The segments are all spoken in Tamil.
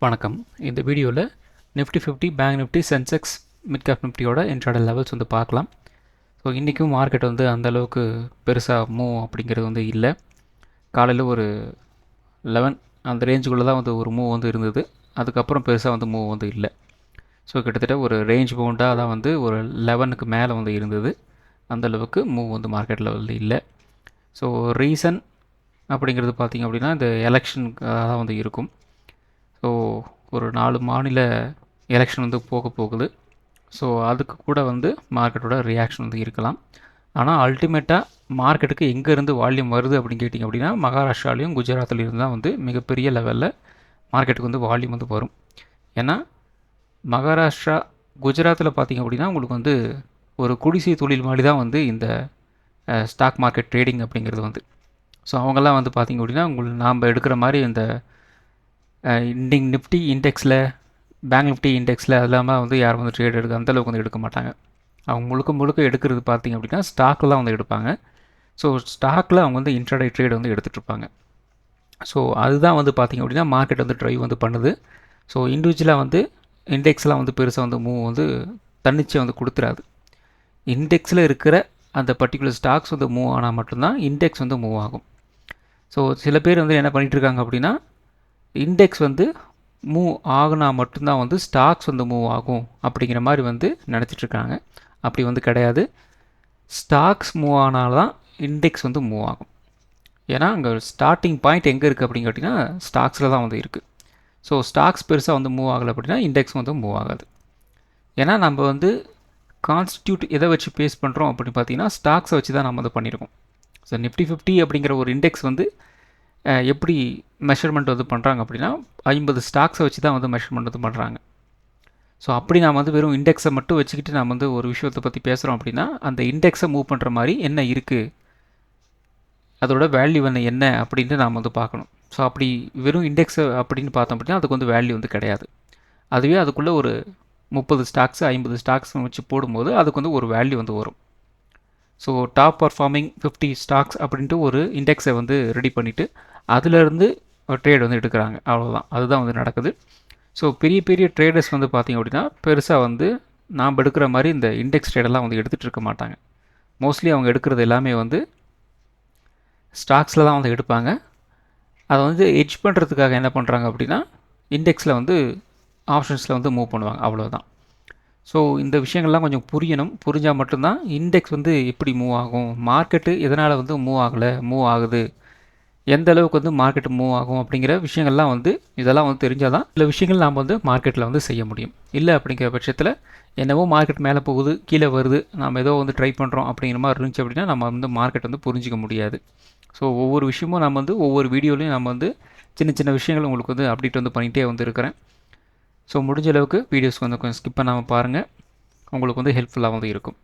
வணக்கம். இந்த வீடியோவில் Nifty 50 bank Nifty Sensex mid cap நிஃப்டியோட இன்ட்ராடே லெவல்ஸ் வந்து பார்க்கலாம். ஸோ இன்றைக்கும் மார்க்கெட் வந்து அந்தளவுக்கு பெருசாக மூவ் அப்படிங்கிறது வந்து இல்லை. காலையில் ஒரு 11 அந்த ரேஞ்சுக்குள்ளே தான் வந்து ஒரு மூவ் வந்து இருந்தது. அதுக்கப்புறம் பெருசாக வந்து மூவ் வந்து இல்லை. ஸோ கிட்டத்தட்ட ஒரு ரேஞ்ச் பவுண்டாக தான் வந்து ஒரு 11க்கு மேலே வந்து இருந்தது. அந்தளவுக்கு மூவ் வந்து மார்க்கெட்டில் வந்து இல்லை. ஸோ ரீசன் அப்படிங்கிறது பார்த்திங்க அப்படின்னா இந்த எலெக்ஷனுக்காக தான் வந்து இருக்கும். ஸோ ஒரு 4 மாநில எலெக்ஷன் வந்து போகுது. ஸோ அதுக்கு கூட வந்து மார்க்கெட்டோட ரியாக்ஷன் வந்து இருக்கலாம். ஆனால் அல்டிமேட்டாக மார்க்கெட்டுக்கு எங்கேருந்து வால்யூம் வருது அப்படின்னு கேட்டிங்க அப்படின்னா மகாராஷ்டிராலையும் குஜராத்லேயும் தான் வந்து மிகப்பெரிய லெவலில் மார்க்கெட்டுக்கு வந்து வால்யூம் வந்து வரும். ஏன்னா மகாராஷ்டிரா குஜராத்தில் பார்த்திங்க அப்படின்னா உங்களுக்கு வந்து ஒரு குடிசை தொழில் மாதிரி தான் வந்து இந்த ஸ்டாக் மார்க்கெட் ட்ரேடிங் அப்படிங்கிறது வந்து. ஸோ அவங்கெல்லாம் வந்து பார்த்திங்க அப்படின்னா உங்களுக்கு நாம் எடுக்கிற மாதிரி இந்த நிஃப்டி இண்டெக்ஸில் பேங்க் நிஃப்டி இண்டெக்ஸில் அது இல்லாமல் வந்து யாரும் வந்து ட்ரேட் எடுக்க அந்தளவுக்கு வந்து எடுக்க மாட்டாங்க. அவங்க முழுக்க எடுக்கிறது பார்த்திங்க அப்படின்னா ஸ்டாக்கில் தான் வந்து எடுப்பாங்க. ஸோ ஸ்டாக்கில் அவங்க வந்து இன்ட்ராடே ட்ரேட் வந்து எடுத்துகிட்ருப்பாங்க. ஸோ அதுதான் வந்து பார்த்திங்க அப்படின்னா மார்க்கெட் வந்து ட்ரைவ் வந்து பண்ணுது. ஸோ இண்டிவிஜுவலாக வந்து இண்டெக்ஸ்லாம் வந்து பெருசாக வந்து மூவ் வந்து தன்னிச்சையாக வந்து கொடுத்துறாது. இண்டெக்ஸில் இருக்கிற அந்த பர்டிகுலர் ஸ்டாக்ஸ் வந்து மூவ் ஆனால் மட்டும்தான் இண்டெக்ஸ் வந்து மூவ் ஆகும். ஸோ சில பேர் வந்து என்ன பண்ணிகிட்ருக்காங்க அப்படின்னா இண்டெக்ஸ் வந்து மூவ் ஆகுனா மட்டும்தான் வந்து ஸ்டாக்ஸ் வந்து மூவ் ஆகும் அப்படிங்கிற மாதிரி வந்து நினச்சிட்ருக்காங்க. அப்படி வந்து கிடையாது. ஸ்டாக்ஸ் மூவ் ஆனால்தான் இண்டெக்ஸ் வந்து மூவ் ஆகும். ஏன்னா அங்கே ஸ்டார்டிங் பாயிண்ட் எங்கே இருக்குது அப்படின்னு கேட்டிங்கன்னா ஸ்டாக்ஸில் தான் வந்து இருக்குது. ஸோ ஸ்டாக்ஸ் பெருசாக வந்து மூவ் ஆகலை அப்படின்னா இண்டெக்ஸ் வந்து மூவ் ஆகாது. ஏன்னா நம்ம வந்து கான்ஸ்டியூட் எதை வச்சு பேஸ் பண்ணுறோம் அப்படின்னு பார்த்தீங்கன்னா ஸ்டாக்ஸை வச்சு தான் நம்ம வந்து பண்ணியிருக்கோம். ஸோ நிஃப்டி 50 அப்படிங்கிற ஒரு இண்டெக்ஸ் வந்து எப்படி மெஷர்மெண்ட் வந்து பண்ணுறாங்க அப்படின்னா 50 ஸ்டாக்ஸை வச்சு தான் வந்து மெஷர்மெண்ட் வந்து பண்ணுறாங்க. ஸோ அப்படி நாம் வந்து வெறும் இண்டெக்ஸை மட்டும் வச்சுக்கிட்டு நாம் வந்து ஒரு விஷயத்தை பற்றி பேசுகிறோம் அப்படின்னா அந்த இண்டெக்ஸை மூவ் பண்ணுற மாதிரி என்ன இருக்குது, அதோட வேல்யூ என்ன அப்படின்ட்டு நாம் வந்து பார்க்கணும். ஸோ அப்படி வெறும் இண்டெக்ஸை அப்படின்னு பார்த்தோம் அப்படின்னா அதுக்கு வந்து வேல்யூ வந்து கிடையாது. அதுவே அதுக்குள்ளே ஒரு 30 ஸ்டாக்ஸ் 50 ஸ்டாக்ஸ் வச்சு போடும்போது அதுக்கு வந்து ஒரு வேல்யூ வந்து வரும். ஸோ டாப் பர்ஃபார்மிங் 50 ஸ்டாக்ஸ் அப்படின்ட்டு ஒரு இண்டெக்ஸை வந்து ரெடி பண்ணிவிட்டு அதிலேருந்து ட்ரேட் வந்து எடுக்கிறாங்க. அவ்வளோதான், அதுதான் வந்து நடக்குது. ஸோ பெரிய பெரிய ட்ரேடர்ஸ் வந்து பார்த்திங்க அப்படின்னா பெருசாக வந்து நாம் எடுக்கிற மாதிரி இந்த இண்டெக்ஸ் ட்ரேடெல்லாம் வந்து எடுத்துகிட்டு இருக்க மாட்டாங்க. மோஸ்ட்லி அவங்க எடுக்கிறது எல்லாமே வந்து ஸ்டாக்ஸில் தான் வந்து எடுப்பாங்க. அதை வந்து எட்ஜ் பண்ணுறதுக்காக என்ன பண்ணுறாங்க அப்படின்னா இண்டெக்ஸில் வந்து ஆப்ஷன்ஸில் வந்து மூவ் பண்ணுவாங்க. அவ்வளோதான். ஸோ இந்த விஷயங்கள்லாம் கொஞ்சம் புரியணும். புரிஞ்சால் மட்டும்தான் இண்டெக்ஸ் வந்து எப்படி மூவ் ஆகும், மார்க்கெட்டு எதனால் வந்து மூவ் ஆகுது, எந்த அளவுக்கு வந்து மார்க்கெட் மூவ் ஆகும் அப்படிங்கிற விஷயங்கள்லாம் வந்து இதெல்லாம் வந்து தெரிஞ்சால் தான் சில விஷயங்கள் நாம் வந்து மார்க்கெட்டில் வந்து செய்ய முடியும். இல்லை அப்படிங்கிற பட்சத்தில் என்னவோ மார்க்கெட் மேலே போகுது கீழே வருது, நாம் ஏதோ வந்து ட்ரை பண்ணுறோம் அப்படிங்கிற மாதிரி இருந்துச்சு அப்படின்னா நம்ம வந்து மார்க்கெட் வந்து புரிஞ்சிக்க முடியாது. ஸோ ஒவ்வொரு விஷயமும் நம்ம வந்து ஒவ்வொரு வீடியோலையும் நம்ம வந்து சின்ன சின்ன விஷயங்கள் உங்களுக்கு வந்து அப்டேட் வந்து பண்ணிகிட்டே வந்து இருக்கிறேன். ஸோ முடிஞ்ச அளவுக்கு வீடியோஸ் வந்து கொஞ்சம் ஸ்கிப் பண்ணாமல் பாருங்கள், உங்களுக்கு வந்து ஹெல்ப்ஃபுல்லாக வந்து இருக்கும்.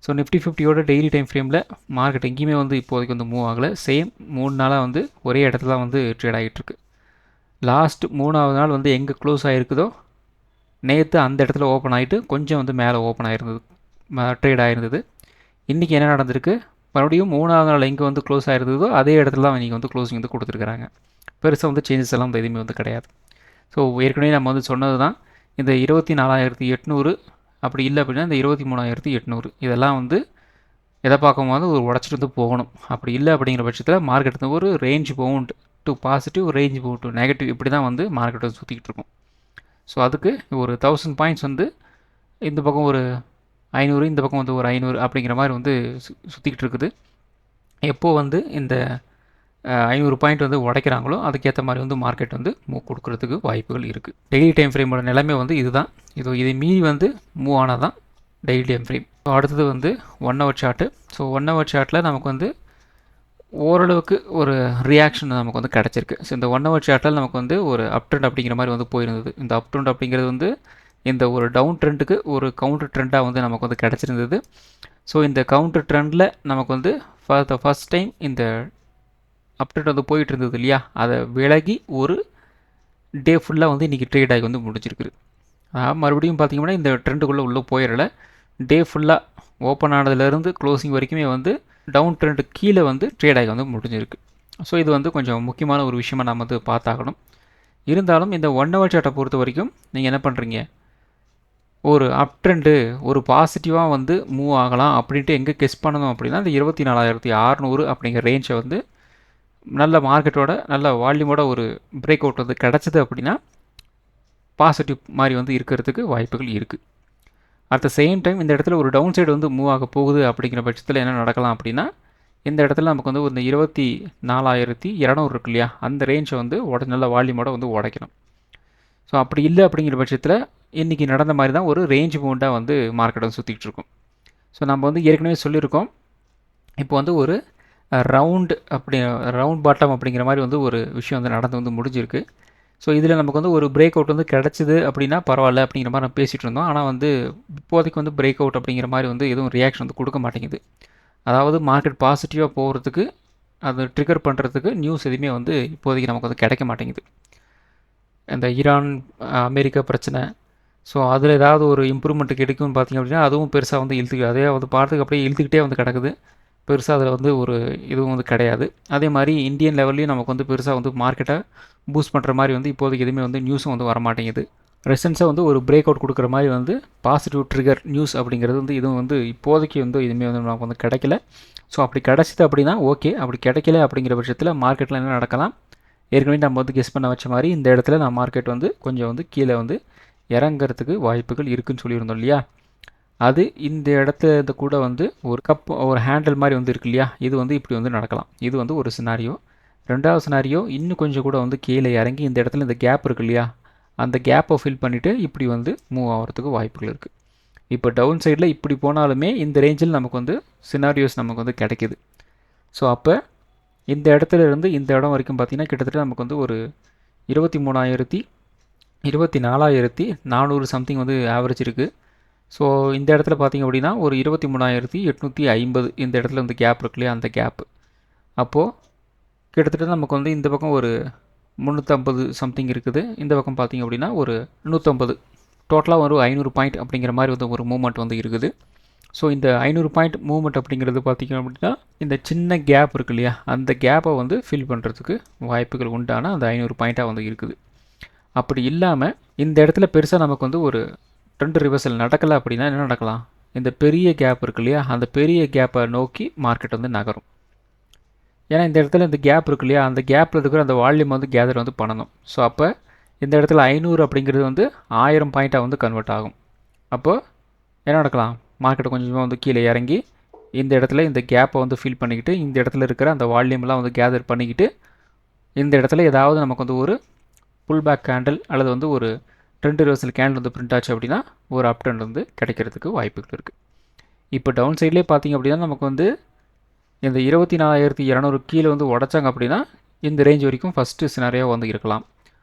ஸோ நிஃப்டி 50யோட டெய்லி டைம் ஃப்ரேமில் மார்க்கெட் எங்கேயுமே வந்து இப்போதைக்கு வந்து மூவ் ஆகலை. சேம் 3 நாளாக வந்து ஒரே இடத்துல தான் வந்து ட்ரேட் ஆகிட்டுருக்கு. லாஸ்ட் 3ஆவது நாள் வந்து எங்கே க்ளோஸ் ஆகிருக்குதோ நேற்று அந்த இடத்துல ஓப்பன் ஆகிட்டு கொஞ்சம் வந்து மேலே ஓப்பன் ஆகிருந்தது, ட்ரேட் ஆகிருந்தது. இன்றைக்கி என்ன நடந்திருக்கு, மறுபடியும் 3ஆவது நாள் எங்கே வந்து க்ளோஸ் ஆகிருந்ததோ அதே இடத்துல தான் இன்றைக்கி வந்து க்ளோசிங் வந்து கொடுத்துருக்குறாங்க. பெருசாக வந்து சேஞ்சஸ் எல்லாம் எதுவுமே வந்து கிடையாது. ஸோ ஏற்கனவே நம்ம வந்து சொன்னது தான், இந்த 24,800 அப்படி இல்லை அப்படின்னா இந்த 23,800 இதெல்லாம் வந்து எதை பார்க்கும்போது ஒரு உடச்சிட்டு வந்து போகணும். அப்படி இல்லை அப்படிங்கிற பட்சத்தில் மார்க்கெட் வந்து ஒரு range bound to positive, range bound to negative இப்படி தான் வந்து மார்க்கெட் வந்து சுற்றிக்கிட்டு இருக்கும். ஸோ அதுக்கு ஒரு 1000 பாயிண்ட்ஸ் வந்து இந்த பக்கம் ஒரு 500, இந்த பக்கம் வந்து ஒரு 500 அப்படிங்கிற மாதிரி வந்து சுற்றிக்கிட்டு இருக்குது. எப்போது வந்து இந்த 500 பாயிண்ட் வந்து உடைக்கிறாங்களோ அதுக்கேற்ற மாதிரி வந்து மார்க்கெட் வந்து மூவ் கொடுக்கறதுக்கு வாய்ப்புகள் இருக்குது. டெய்லி டைம் ஃப்ரேமோட நிலைமை வந்து இதுதான். இதை மீறி வந்து மூவ் ஆனால் தான் டெய்லி டைம் ஃப்ரேம். ஸோ அடுத்தது வந்து 1 ஹவர் சார்ட்டு. ஸோ 1 ஹவர் சார்ட்டில் நமக்கு வந்து ஓரளவுக்கு ஒரு ரியாக்ஷன் நமக்கு வந்து கிடச்சிருக்கு. ஸோ இந்த 1 ஹவர் சார்ட்டில் நமக்கு வந்து ஒரு அப் ட்ரெண்ட் அப்படிங்கிற மாதிரி வந்து போயிருந்தது. இந்த அப் ட்ரெண்ட் அப்படிங்கிறது வந்து இந்த ஒரு டவுன் ட்ரெண்டுக்கு ஒரு கவுண்டர் ட்ரெண்டாக வந்து நமக்கு வந்து கிடச்சிருந்தது. ஸோ இந்த கவுண்டர் ட்ரெண்டில் நமக்கு வந்து ஃபார் த ஃபஸ்ட் டைம் இந்த அப்டேட் வந்து போயிட்டு இருந்தது இல்லையா, அதை விலகி ஒரு டே ஃபுல்லாக வந்து இன்றைக்கி ட்ரேட் ஆகி வந்து முடிச்சிருக்குது. மறுபடியும் பார்த்திங்கன்னா இந்த ட்ரெண்டுக்குள்ளே உள்ளே போயிடலை. டே ஃபுல்லாக ஓப்பன் ஆனதுலேருந்து க்ளோசிங் வரைக்குமே வந்து டவுன் ட்ரெண்டு கீழே வந்து ட்ரேட் ஆகி வந்து முடிஞ்சிருக்கு. ஸோ இது வந்து கொஞ்சம் முக்கியமான ஒரு விஷயமாக நம்ம வந்து பார்த்தாகணும். இருந்தாலும் இந்த 1 ஹவர் சார்ட்டை பொறுத்த வரைக்கும் நீங்கள் என்ன பண்ணுறீங்க, ஒரு அப் ட்ரெண்டு ஒரு பாசிட்டிவாக வந்து மூவ் ஆகலாம் அப்படின்ட்டு எங்கே கெஸ் பண்ணணும் அப்படின்னா இந்த 24,600 அப்படிங்கிற ரேஞ்சை வந்து நல்ல மார்க்கெட்டோட நல்ல வால்யூமோட ஒரு பிரேக் அவுட் வந்து கிடச்சிது அப்படின்னா பாசிட்டிவ் மாதிரி வந்து இருக்கிறதுக்கு வாய்ப்புகள் இருக்குது. அட் த சேம் டைம் இந்த இடத்துல ஒரு டவுன் சைடு வந்து மூவ் ஆக போகுது அப்படிங்கிற பட்சத்தில் என்ன நடக்கலாம் அப்படின்னா, இந்த இடத்துல நமக்கு வந்து ஒரு 24,200 இருக்கு இல்லையா, அந்த ரேஞ்சை வந்து நல்ல வால்யூமோட வந்து உடைக்கணும். ஸோ அப்படி இல்லை அப்படிங்கிற பட்சத்தில் இன்றைக்கி நடந்த மாதிரி தான் ஒரு ரேஞ்ச் மூவ்மெண்ட்டாக வந்து மார்க்கெட் வந்து சுற்றிக்கிட்டு இருக்கும். ஸோ நம்ம வந்து ஏற்கனவே சொல்லியிருக்கோம், இப்போ வந்து ஒரு ரவுண்ட் பாட்டம் அப்படிங்கிற மாதிரி வந்து ஒரு விஷயம் வந்து நடந்து வந்து முடிஞ்சிருக்கு. ஸோ இதில் நமக்கு வந்து ஒரு பிரேக் அவுட் வந்து கிடச்சிது அப்படின்னா பரவாயில்ல அப்படிங்கிற மாதிரி நம்ம பேசிகிட்டு இருந்தோம். ஆனால் வந்து இப்போதைக்கு வந்து பிரேக் அவுட் அப்படிங்கிற மாதிரி வந்து எதுவும் ரியாக்ஷன் வந்து கொடுக்க மாட்டேங்குது. அதாவது மார்க்கெட் பாசிட்டிவாக போகிறதுக்கு அது ட்ரிகர் பண்ணுறதுக்கு நியூஸ் எதுவுமே வந்து இப்போதைக்கு நமக்கு வந்து கிடைக்க மாட்டேங்குது. இந்த ஈரான் அமெரிக்கா பிரச்சனை, ஸோ அதில் ஏதாவது ஒரு இம்ப்ரூவ்மெண்ட் கிடைக்கும்னு பார்த்திங்க அப்படின்னா அதுவும் பெருசாக வந்து அதே வந்து பார்த்துக்கு அப்படியே இழுத்துக்கிட்டே வந்து கிடக்குது. பெருசாக அதில் வந்து ஒரு இதுவும் வந்து கிடையாது. அதே மாதிரி இந்தியன் லெவல்லையும் நமக்கு வந்து பெருசாக வந்து மார்க்கெட்டை பூஸ்ட் பண்ணுற மாதிரி வந்து இப்போதைக்கு எதுவுமே வந்து நியூஸும் வந்து வரமாட்டேங்குது. ரெசன்ஸாக வந்து ஒரு பிரேக் அவுட் கொடுக்குற மாதிரி வந்து பாசிட்டிவ் ட்ரிகர் நியூஸ் அப்படிங்கிறது வந்து இதுவும் வந்து இப்போதைக்கு வந்து எதுவுமே வந்து நமக்கு வந்து கிடைக்கல. ஸோ அப்படி கிடச்சிது அப்படின்னா ஓகே, அப்படி கிடைக்கல அப்படிங்கிற பட்சத்தில் மார்க்கெட்டில் என்ன நடக்கலாம், ஏற்கனவே நம்ம வந்து கெஸ் பண்ண வச்ச மாதிரி இந்த இடத்துல நான் மார்க்கெட் வந்து கொஞ்சம் வந்து கீழே வந்து இறங்கிறதுக்கு வாய்ப்புகள் இருக்குதுன்னு சொல்லியிருந்தோம் இல்லையா. அது இந்த இடத்துல கூட வந்து ஒரு ஹேண்டில் மாதிரி வந்து இருக்கு இல்லையா, இது வந்து இப்படி வந்து நடக்கலாம். இது வந்து ஒரு சினாரியோ. ரெண்டாவது சினாரியோ இன்னும் கொஞ்சம் கூட வந்து கீழே இறங்கி இந்த இடத்துல இந்த கேப் இருக்கு இல்லையா, அந்த கேப்பை ஃபில் பண்ணிவிட்டு இப்படி வந்து மூவ் ஆகிறதுக்கு வாய்ப்புகள் இருக்குது. இப்போ டவுன் சைடில் இப்படி போனாலுமே இந்த ரேஞ்சில் நமக்கு வந்து சினாரியோஸ் நமக்கு வந்து கிடைக்கிது. ஸோ அப்போ இந்த இடத்துல இருந்து இந்த இடம் வரைக்கும் பார்த்திங்கன்னா கிட்டத்தட்ட நமக்கு வந்து ஒரு 24,400 சம்திங் வந்து ஆவரேஜ் இருக்குது. ஸோ இந்த இடத்துல பார்த்திங்க அப்படின்னா ஒரு 23,850 இந்த இடத்துல வந்து கேப் இருக்கு இல்லையா, அந்த கேப்பு. அப்போது கிட்டத்தட்ட நமக்கு வந்து இந்த பக்கம் ஒரு 350 சம்திங் இருக்குது, இந்த பக்கம் பார்த்திங்க அப்படின்னா ஒரு 150, டோட்டலாக ஒரு 500 பாயிண்ட் அப்படிங்கிற மாதிரி வந்து ஒரு மூவ்மெண்ட் வந்து இருக்குது. ஸோ இந்த 500 பாயிண்ட் மூவ்மெண்ட் அப்படிங்கிறது பார்த்திங்க அப்படின்னா இந்த சின்ன கேப் இருக்கு இல்லையா, அந்த கேப்பை வந்து ஃபில் பண்ணுறதுக்கு வாய்ப்புகள் உண்டான அந்த 500 பாயிண்ட்டாக வந்து இருக்குது. அப்படி இல்லாமல் இந்த இடத்துல பெருசாக நமக்கு வந்து ஒரு ட்ரெண்ட் ரிவர்சல் நடக்கலை அப்படின்னா என்ன நடக்கலாம், இந்த பெரிய கேப் இருக்கு இல்லையா, அந்த பெரிய கேப்பை நோக்கி மார்க்கெட் வந்து நகரும். ஏன்னா இந்த இடத்துல இந்த கேப் இருக்கு இல்லையா, அந்த கேப்பில் இருக்கிற அந்த வால்யூம் வந்து கேதர் வந்து பண்ணணும். ஸோ அப்போ இந்த இடத்துல 500 அப்படிங்கிறது வந்து 1000 பாயிண்ட்டாக வந்து கன்வெர்ட் ஆகும். அப்போது என்ன நடக்கலாம், மார்க்கெட்டை கொஞ்சமாக வந்து கீழே இறங்கி இந்த இடத்துல இந்த கேப்பை வந்து ஃபில் பண்ணிக்கிட்டு இந்த இடத்துல இருக்கிற அந்த வால்யூம்லாம் வந்து கேதர் பண்ணிக்கிட்டு இந்த இடத்துல ஏதாவது நமக்கு வந்து ஒரு புல் பேக் கேண்டில் அல்லது வந்து ஒரு ட்ரெண்ட் ரிவர்சல் கேண்டில் வந்து பிரிண்ட் ஆச்சு அப்படின்னா ஒரு அப் ட்ரெண்ட் வந்து கிடைக்கிறதுக்கு வாய்ப்புகள் இருக்குது. இப்போ டவுன் சைட்லேயே பார்த்திங்க அப்படின்னா நமக்கு வந்து இந்த 24,200 கீழே வந்து உடச்சாங்க அப்படின்னா இந்த ரேஞ்ச் வரைக்கும் ஃபஸ்ட்டு சினாரியாக வந்து இருக்கலாம்.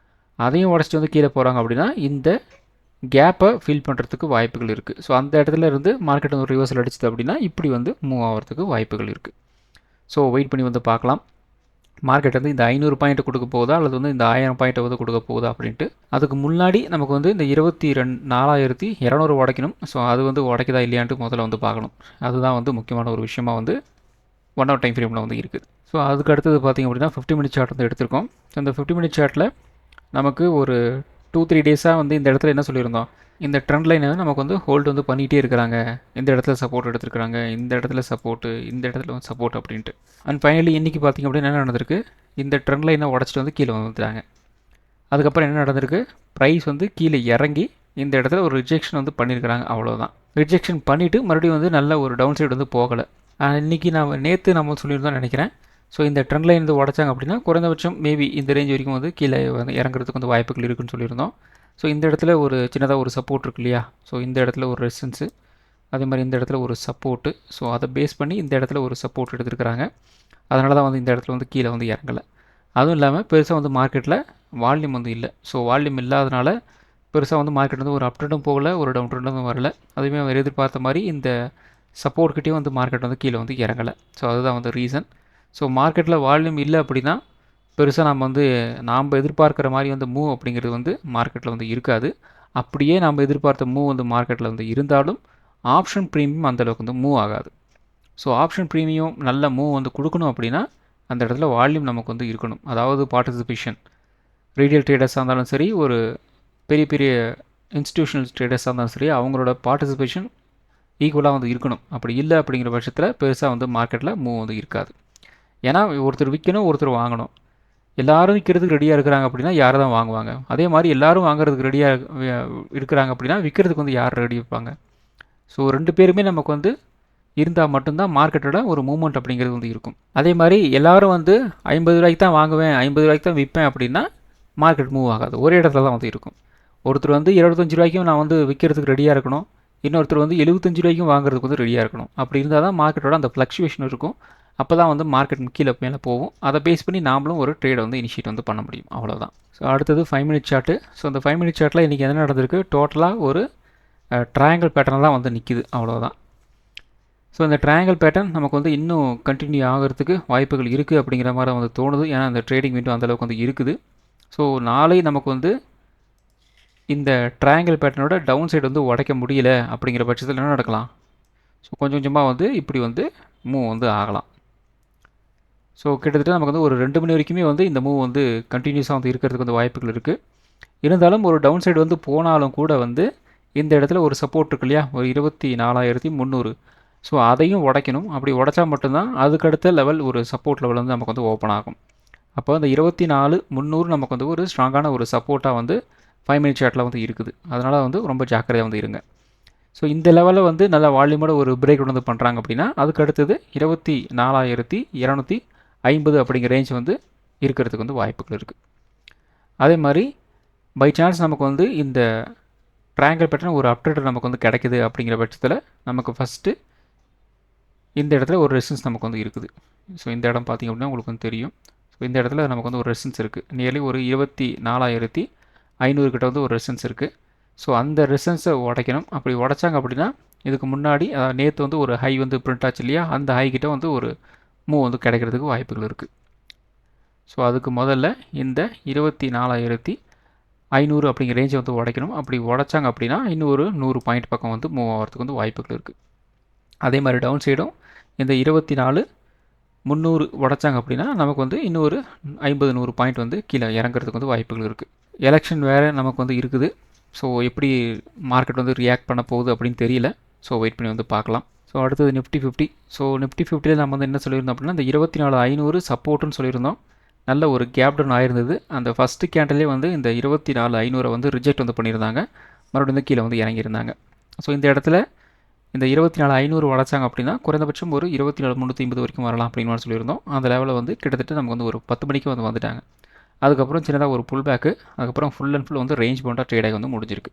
அதையும் உடச்சிட்டு வந்து கீழே போகிறாங்க அப்படின்னா இந்த கேப்பை ஃபில் பண்ணுறதுக்கு வாய்ப்புகள் இருக்குது. ஸோ அந்த இடத்துல இருந்து மார்க்கெட் வந்து ரிவர்சல் அடிச்சது அப்படின்னா இப்படி வந்து மூவ் ஆகிறதுக்கு வாய்ப்புகள் இருக்குது. ஸோ வெயிட் பண்ணி வந்து பார்க்கலாம் மார்க்கெட் வந்து இந்த 500 பாயிண்ட் கொடுக்க போகுதா அல்லது வந்து இந்த 1000 பாயிண்ட்டை வந்து கொடுக்க போகுதா அப்படின்ட்டு. அதுக்கு முன்னாடி நமக்கு வந்து இந்த 24,200 உடைக்கணும். ஸோ அது வந்து உடைக்குதா இல்லையான்ட்டு முதல்ல வந்து பார்க்கணும். அதுதான் வந்து முக்கியமான ஒரு விஷயமாக வந்து 1 ஹவர் டைம் ஃப்ரேமில் வந்து இருக்குது. ஸோ அதுக்கு அடுத்தது பார்த்திங்க அப்படின்னா 50 மினிட் சார்ட் வந்து எடுத்திருக்கோம். ஸோ இந்த 50 மினிட் சார்ட்டில் நமக்கு ஒரு 2-3 டேஸாக வந்து இந்த இடத்துல என்ன சொல்லியிருந்தோம், இந்த ட்ரெண்ட் லைனை நமக்கு வந்து ஹோல்டு வந்து பண்ணிகிட்டே இருக்கிறாங்க, இந்த இடத்துல சப்போர்ட் எடுத்துருக்காங்க, இந்த இடத்துல சப்போர்ட்டு, இந்த இடத்துல வந்து சப்போர்ட் அப்படின்ட்டு. அண்ட் ஃபைனலி இன்றைக்கி பார்த்திங்க அப்படின்னா என்ன நடந்திருக்கு, இந்த ட்ரெண்ட் லைனை உடச்சிட்டு வந்து கீழே வந்துட்டாங்க. அதுக்கப்புறம் என்ன நடந்திருக்கு, ப்ரைஸ் வந்து கீழே இறங்கி இந்த இடத்துல ஒரு ரிஜெக்ஷன் வந்து பண்ணியிருக்கிறாங்க, அவ்வளோதான். ரிஜெக்ஷன் பண்ணிவிட்டு மறுபடியும் வந்து நல்ல ஒரு டவுன் சைடு வந்து போகலை. இன்றைக்கி நேற்று நம்ம சொல்லியிருந்தோம் நினைக்கிறேன். ஸோ இந்த ட்ரெண்ட் லைன் வந்து உடச்சாங்க அப்படின்னா குறைந்தபட்சம் மேபி இந்த ரேஞ்ச் வரைக்கும் வந்து கீழே வந்து இறங்குறதுக்கு வந்து வாய்ப்புகள் இருக்குதுன்னு சொல்லியிருந்தோம். ஸோ இந்த இடத்துல ஒரு சின்னதாக ஒரு சப்போர்ட் இருக்கு இல்லையா, ஸோ இந்த இடத்துல ஒரு ரெசிஸ்டன்ஸு, அதே மாதிரி இந்த இடத்துல ஒரு சப்போர்ட்டு. ஸோ அதை பேஸ் பண்ணி இந்த இடத்துல ஒரு சப்போர்ட் எடுத்துருக்கிறாங்க. அதனால தான் வந்து இந்த இடத்துல வந்து கீழே வந்து இறங்கலை. அதுவும் இல்லாமல் பெருசாக வந்து மார்க்கெட்டில் வால்யூம் வந்து இல்லை. ஸோ வால்யூம் இல்லாதனால பெருசாக வந்து மார்க்கெட் வந்து ஒரு அப் ட்ரெண்டும் போகலை, ஒரு டவுன் ட்ரெண்டும் வரல. அதுவுமே அவர் எதிர்பார்த்த மாதிரி இந்த சப்போர்ட்கிட்டே வந்து மார்க்கெட் வந்து கீழே வந்து இறங்கலை. ஸோ அதுதான் வந்து ரீசன். ஸோ மார்க்கெட்டில் வால்யூம் இல்லை அப்படின்னா பெருசாக நம்ம வந்து நாம் எதிர்பார்க்குற மாதிரி வந்து மூவ் அப்படிங்கிறது வந்து மார்க்கெட்டில் வந்து இருக்காது. அப்படியே நம்ம எதிர்பார்த்த மூவ் வந்து மார்க்கெட்டில் வந்து இருந்தாலும் ஆப்ஷன் ப்ரீமியம் அந்தளவுக்கு வந்து மூவ் ஆகாது. ஸோ ஆப்ஷன் ப்ரீமியம் நல்ல மூவ் வந்து கொடுக்கணும் அப்படின்னா அந்த இடத்துல வால்யூம் நமக்கு வந்து இருக்கணும், அதாவது பார்ட்டிசிபேஷன். ரீட்டைல் ட்ரேடர்ஸாக இருந்தாலும் சரி, ஒரு பெரிய பெரிய இன்ஸ்டிடியூஷனல் ட்ரேடர்ஸாக இருந்தாலும் சரி, அவங்களோட பார்ட்டிசிபேஷன் ஈக்குவலாக வந்து இருக்கணும். அப்படி இல்லை அப்படிங்கிற பட்சத்தில் பெருசாக வந்து மார்க்கெட்டில் மூவ் வந்து இருக்காது. ஏன்னா ஒருத்தர் விற்கணும், ஒருத்தர் வாங்கணும். எல்லாரும் விற்கிறதுக்கு ரெடியாக இருக்கிறாங்க அப்படின்னா யார் தான் வாங்குவாங்க? அதே மாதிரி எல்லாரும் வாங்குறதுக்கு ரெடியாக இருக்கிறாங்க அப்படின்னா விற்கிறதுக்கு வந்து யார் ரெடி வைப்பாங்க? ஸோ 2 பேருமே நமக்கு வந்து இருந்தால் மட்டும்தான் மார்க்கெட்டோட ஒரு மூவ்மெண்ட் அப்படிங்கிறது வந்து இருக்கும். அதே மாதிரி எல்லாரும் வந்து 50 ரூபாய்க்கு தான் வாங்குவேன், 50 ரூபாய்க்கு தான் விற்பேன் அப்படின்னா மார்க்கெட் மூவ் ஆகாது. ஒரே இடத்துல தான் வந்து இருக்கும். ஒருத்தர் வந்து 25 ரூபாய்க்கும் நான் வந்து விற்கிறதுக்கு ரெடியாக இருக்கணும், இன்னொருத்தர் வந்து 75 ரூபாய்க்கும் வாங்குறதுக்கு வந்து ரெடியாக இருக்கணும். அப்படி இருந்தால் தான் மார்க்கெட்டோட அந்த ஃப்ளக்சுவேஷன் இருக்கும். அப்போ தான் வந்து மார்க்கெட் கீழே மேலே போகும். அதை பேஸ் பண்ணி நாமளும் ஒரு ட்ரேடை வந்து இனிஷியேட் வந்து பண்ண முடியும். அவ்வளோதான். ஸோ அடுத்தது 5 மினிட் சார்ட்டு. ஸோ அந்த 5 மினிட் சார்ட்டில் இன்றைக்கி என்ன நடந்திருக்கு? டோட்டலாக ஒரு ட்ரையாங்கிள் பேட்டர்ன் தான் வந்து நிற்கிது. அவ்வளோதான். ஸோ இந்த ட்ரையாங்கிள் பேட்டர்ன் நமக்கு வந்து இன்னும் கண்டினியூ ஆகிறதுக்கு வாய்ப்புகள் இருக்குது அப்படிங்கிற மாதிரி வந்து தோணுது. ஏன்னா அந்த ட்ரேடிங் விண்டோ அந்தளவுக்கு வந்து இருக்குது. ஸோ நாளை நமக்கு வந்து இந்த ட்ரையாங்கிள் பேட்டர்னோட டவுன் சைடு வந்து உடைக்க முடியல அப்படிங்கிற பட்சத்தில் என்ன நடக்கலாம்? ஸோ கொஞ்சம் கொஞ்சமாக வந்து இப்படி வந்து மூவ் வந்து ஆகலாம். ஸோ கிட்டத்தட்ட நமக்கு வந்து ஒரு 2 மணி வரைக்குமே வந்து இந்த மூவ் வந்து கண்டினியூஸாக வந்து இருக்கிறதுக்கு வந்து வாய்ப்புகள் இருக்குது. இருந்தாலும் ஒரு டவுன் சைடு வந்து போனாலும் கூட வந்து இந்த இடத்துல ஒரு சப்போர்ட் இருக்கு இல்லையா, ஒரு 24,300. ஸோ அதையும் உடைக்கணும். அப்படி உடைச்சா மட்டும்தான் அதுக்கடுத்த லெவல் ஒரு சப்போர்ட் லெவல் வந்து நமக்கு வந்து ஓப்பன் ஆகும். அப்போ அந்த 24,300 நமக்கு வந்து ஒரு ஸ்ட்ராங்கான ஒரு சப்போர்ட்டாக வந்து 5 மினிட் சார்ட்டில் வந்து இருக்குது. அதனால் வந்து ரொம்ப ஜாக்கிரதையாக வந்து இருங்க. ஸோ இந்த லெவலில் வந்து நல்லா வால்யூமோட ஒரு பிரேக் வந்து பண்ணுறாங்க அப்படின்னா அதுக்கு அடுத்தது 24,250 அப்படிங்கிற ரேஞ்ச் வந்து இருக்கிறதுக்கு வந்து வாய்ப்புகள் இருக்குது. அதே மாதிரி பை சான்ஸ் நமக்கு வந்து இந்த ட்ரையாங்கிள் பேட்டர்ன் ஒரு அப்டேட் நமக்கு வந்து கிடைக்குது அப்படிங்கிற பட்சத்தில் நமக்கு ஃபஸ்ட்டு இந்த இடத்துல ஒரு ரெசிஸ்டன்ஸ் நமக்கு வந்து இருக்குது. ஸோ இந்த இடம் பார்த்திங்க அப்படின்னா உங்களுக்கு வந்து தெரியும். ஸோ இந்த இடத்துல நமக்கு வந்து ஒரு ரெசிஸ்டன்ஸ் இருக்குது. நியர்லி ஒரு 24,500 கிட்ட வந்து ஒரு ரெசிஸ்டன்ஸ் இருக்குது. ஸோ அந்த ரெசிஸ்டன்ஸை உடைக்கணும். அப்படி உடைச்சாங்க அப்படின்னா இதுக்கு முன்னாடி நேற்று வந்து ஒரு ஹை வந்து பிரிண்ட் ஆச்சு இல்லையா, அந்த ஹை கிட்ட வந்து ஒரு மூவ் வந்து கிடைக்கிறதுக்கு வாய்ப்புகள் இருக்குது. ஸோ அதுக்கு முதல்ல இந்த 24,500 அப்படிங்கிற ரேஞ்சை வந்து உடைக்கணும். அப்படி உடைச்சாங்க அப்படின்னா இன்னும் ஒரு 100 பாயிண்ட் பக்கம் வந்து மூவ் ஆகிறதுக்கு வந்து வாய்ப்புகள் இருக்குது. அதே மாதிரி டவுன் சைடும் இந்த 24,300 உடைச்சாங்க அப்படின்னா நமக்கு வந்து இன்னொரு 50-100 பாயிண்ட் வந்து கீழே இறங்குறதுக்கு வந்து வாய்ப்புகள் இருக்குது. எலெக்ஷன் வேறு நமக்கு வந்து இருக்குது. ஸோ எப்படி மார்க்கெட் வந்து ரியாக்ட் பண்ண போகுது அப்படின்னு தெரியல. ஸோ வெயிட் பண்ணி வந்து பார்க்கலாம். ஸோ அடுத்தது நிஃப்டி 50. ஸோ நிஃப்டி 50 நம்ம வந்து என்ன சொல்லியிருந்தோம் அப்படின்னா இந்த 24,500 சப்போர்ட்டுன்னு சொல்லியிருந்தோம். நல்ல ஒரு கேப் டவுன் ஆயிருந்தது. அந்த ஃபஸ்ட்டு கேண்டிலே வந்து இந்த 24,500 வந்து ரிஜெக்ட் வந்து பண்ணியிருந்தாங்க. மறுபடியும் வந்து கீழே வந்து இறங்கியிருந்தாங்க. ஸோ இந்த இடத்துல இந்த 24,500 உடைச்சாங்க அப்படின்னா குறைந்தபட்சம் ஒரு 24,350 வரைக்கும் வரலாம் அப்படின்னு மாதிரி சொல்லியிருந்தோம். அந்த லெவலில் வந்து கிட்டத்தட்ட நமக்கு வந்து ஒரு 10 மணிக்கு வந்து வந்துட்டாங்க. அதுக்கப்புறம் சின்னதாக ஒரு புல் பேக்கு, அதுக்கப்புறம் ஃபுல் அண்ட் ஃபுல் வந்து ரேஞ்ச் பவுண்டாக ட்ரேடாகி வந்து முடிஞ்சிருக்கு.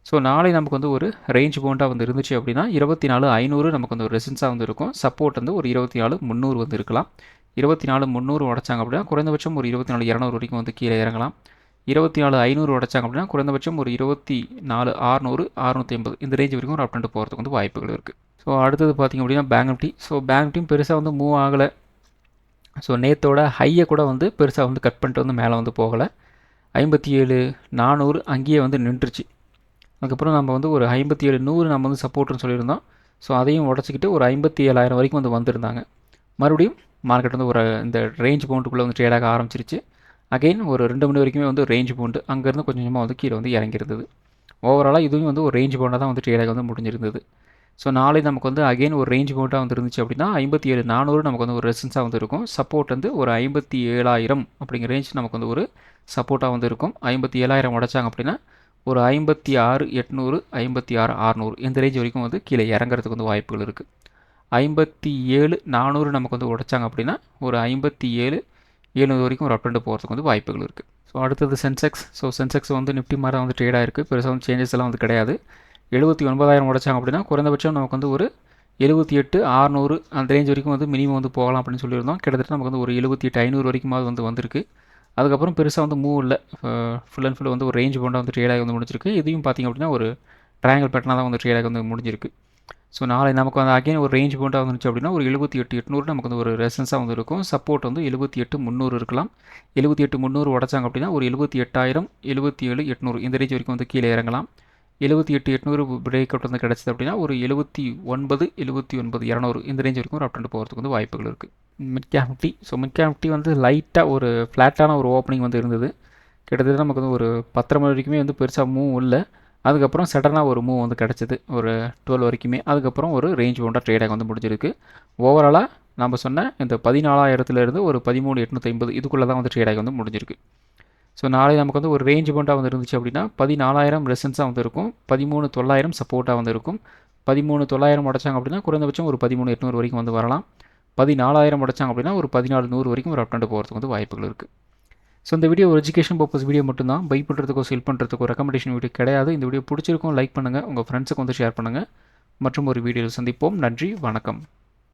ஸோ நாளை நமக்கு வந்து ஒரு ரேஞ்ச் பவுண்டாக வந்து இருந்துச்சு அப்படின்னா 24,500 நமக்கு வந்து ஒரு ரெசிஸ்டன்ஸாக வந்து இருக்கும். சப்போர்ட் வந்து ஒரு 24,300 வந்து இருக்கலாம். 24,300 உடைச்சாங்க அப்படின்னா குறைந்தபட்சம் ஒரு 24,200 வரைக்கும் வந்து கீழே இறங்கலாம். 24,500 உடைச்சாங்க அப்படின்னா குறைந்தபட்சம் ஒரு 24,600, 650 இந்த ரேஞ்ச் வரைக்கும் ஒரு அப்டெண்ட் போகிறதுக்கு வந்து வாய்ப்புகள் இருக்குது. ஸோ அடுத்தது பார்த்திங்க அப்படின்னா பேங்க் நிஃப்டி. ஸோ பேங்க் நிஃப்டியும் பெருசாக வந்து மூவ் ஆகலை. ஸோ நேற்றோட ஹையை கூட வந்து பெருசாக வந்து கட் பண்ணிட்டு வந்து மேலே வந்து போகலை. 57,400 அங்கேயே வந்து நின்றுச்சு. அதுக்கப்புறம் நம்ம வந்து ஒரு 57,100 நம்ம வந்து சப்போர்ட்னு சொல்லியிருந்தோம். ஸோ அதையும் உடச்சிக்கிட்டு ஒரு 57,000 வரைக்கும் வந்து வந்திருந்தாங்க. மறுபடியும் மார்க்கெட் வந்து ஒரு இந்த ரேஞ்ச் பவுண்டுக்குள்ளே வந்து ட்ரேடாக ஆரம்பிச்சிருச்சு. அகெயின் ஒரு 2 மணி வரைக்குமே வந்து ரேஞ்ச் பவுண்டு அங்கேருந்து கொஞ்சம் கொஞ்சமாக வந்து கீழே வந்து இறங்கியிருந்தது. ஓவராலாக இதுவும் வந்து ஒரு ரேஞ்ச் பவுண்டாக தான் வந்து ட்ரேடாக வந்து முடிஞ்சிருந்தது. ஸோ நாளை நமக்கு வந்து அகெயின் ஒரு ரேஞ்ச் பவுண்டாக வந்து இருந்துச்சு அப்படின்னா 57,400 நமக்கு வந்து ஒரு ரெசிஸ்டன்ஸாக வந்து இருக்கும். சப்போர்ட் வந்து ஒரு 57,000 அப்படிங்கிற ரேஞ்ச் நமக்கு வந்து ஒரு சப்போர்ட்டாக வந்து இருக்கும். 57,000 உடைச்சாங்க அப்படின்னா ஒரு 56,800, 56,600 இந்த ரேஞ்ச் வரைக்கும் வந்து கீழே இறங்குறதுக்கு வந்து வாய்ப்புகள் இருக்குது. 57,400 நமக்கு வந்து உடைச்சாங்க அப்படின்னா ஒரு 57,700 வரைக்கும் ஒரு அப்டெண்ட் போகிறதுக்கு வந்து வாய்ப்புகள் இருக்குது. ஸோ அடுத்தது சென்செக்ஸ். ஸோ சென்செக்ஸ் வந்து நிஃப்டி மாதிரி தான் வந்து ட்ரேடாக இருக்குது. பெருசாக வந்து சேஞ்சஸ் எல்லாம் வந்து கிடையாது. 79,000 உடைச்சாங்க அப்படின்னா குறைந்தபட்சம் நமக்கு வந்து ஒரு 78,600 அந்த ரேஞ்ச் வரைக்கும் வந்து மினிமம் வந்து போகலாம் அப்படின்னு சொல்லியிருந்தோம். கிட்டத்தட்ட நமக்கு வந்து ஒரு 78,500 வரைக்குமாவது வந்து வந்திருக்கு. அதுக்கப்புறம் பெருசாக வந்து மூவ் இல்லை. ஃபுல் அண்ட் ஃபுல் வந்து ஒரு ரேஞ்ச் பவுண்டாக வந்து ட்ரேடாகி வந்து முடிஞ்சிருக்கு. இதையும் பார்த்திங்க அப்படின்னா ஒரு ட்ரையாங்கிள் பேட்டர்னாக தான் வந்து ட்ரேடாகி வந்து முடிஞ்சிருக்கு. ஸோ நாளை நமக்கு வந்து அகைன் ஒரு ரேஞ்ச் பவுண்டாக வந்துருச்சு அப்படின்னா ஒரு 78,800 நமக்கு வந்து ஒரு ரெசன்ஸாக வந்து இருக்கும். சப்போர்ட் வந்து 78,300 இருக்கலாம். 78,300 உடைச்சாங்க அப்படின்னா ஒரு 78,000, 77,800 இந்த ரேஞ்ச் வரைக்கும் வந்து கீழே இறங்கலாம். 78,800 பிரேக் அவுட் வந்து கிடச்சிது அப்படின்னா ஒரு 79, 79,200 இந்த ரேஞ்ச் வரைக்கும் ஒரு அப்டெண்ட் போகிறதுக்கு வந்து வாய்ப்புகள் இருக்குது. Mid cap Nifty. So mid cap Nifty வந்து லைட்டாக ஒரு ஃப்ளாட்டான ஒரு ஓப்பனிங் வந்து இருந்தது. கிட்டத்தட்ட நமக்கு வந்து ஒரு 10:30 மணி வரைக்குமே வந்து பெருசாக மூவ் இல்லை. அதுக்கப்புறம் சடனாக ஒரு மூவ் வந்து கிடச்சிது ஒரு 12 வரைக்குமே. அதுக்கப்புறம் ஒரு ரேஞ்ச் பவுண்டாக ட்ரேடாக வந்து முடிஞ்சிருக்கு. ஓவராலாக நம்ம சொன்ன இந்த 14,000லேருந்து ஒரு 13,850 இதுக்குள்ளே தான் வந்து ட்ரேடாக வந்து முடிஞ்சிருக்கு. ஸோ நாளை நமக்கு வந்து ஒரு ரேஞ்ச் பவுண்டாக வந்து இருந்துச்சு அப்படின்னா 14,000 ரெசன்ஸாக வந்து இருக்கும், 13,900 சப்போர்ட்டாக வந்து இருக்கும். 13,900 உடச்சாங்க அப்படின்னா குறைந்தபட்சம் ஒரு 13,800 வரைக்கும் வந்து வரலாம். 14,000 உடச்சாங்க அப்படின்னா ஒரு 14,100 வரைக்கும் ஒரு அப்டண்ட் போகிறதுக்கு வந்து வாய்ப்புகள் இருக்குது. ஸோ இந்த வீடியோ ஒரு எஜுகேஷன் பர்பஸ் வீடியோ மட்டும்தான். பை பண்ணுறதுக்கோ செல் பண்ணுறதுக்கோ ரெக்கமெண்டேஷன் வீடியோ கிடையாது. இந்த வீடியோ பிடிச்சிருக்கும் லைக் பண்ணுங்கள், உங்கள் ஃப்ரெண்ட்ஸுக்கு வந்து ஷேர் பண்ணுங்கள். மற்றும் ஒரு வீடியோவில் சந்திப்போம். நன்றி, வணக்கம்.